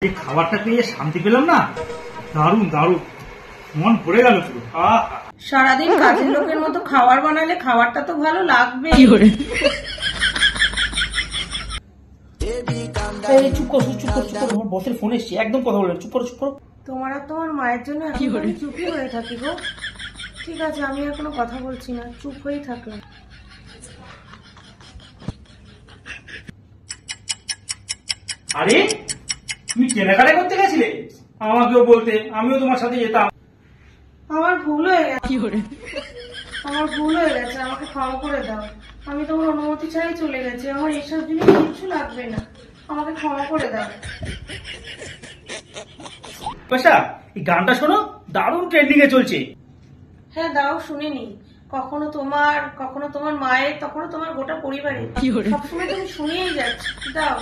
এই খাবারটা পেয়ে শান্তি পেলাম না, দারুণ দারুণ, মন ভরে গেল পুরো। সারাদিন কাজের লোকের মতো খাবার বানালে খাবারটা তো ভালো লাগবে। চুপ করো চুপ করো চুপ করো, আমার বসের ফোন এসছে, একদম কথা বলবেন, চুপ করো চুপ করো। তোমার আর তোমার মায়ের জন্য এখন আমি চুপই হয়ে থাকি গো। ঠিক আছে, আমি আর কোনো কথা বলছি না, চুপ হয়েই থাকলাম। আরে তুমি কেনাকাটা করতে গেছিলে, আমাকেও বলতে, আমিও তোমার সাথে যেতাম। আমার ভুল হয়ে গেছে, আমার ভুল হয়ে গেছে, আমাকে ক্ষমা করে দাও। আমি তোমার অনুমতি ছাড়াই চলে গেছি, আমার এসব জিনিস কিছু লাগবে না, আমাকে ক্ষমা করে দাও। পয়সা, এই গানটা শোনো, দারুণ ট্রেন্ডিং এ চলছে। হ্যাঁ দাও, শুনিনি। কখনো তোমার মায়ের, কখনো তোমার গোটা পরিবারের, সবসময় তুমি শুনিয়েই যাচ্ছ। দাও।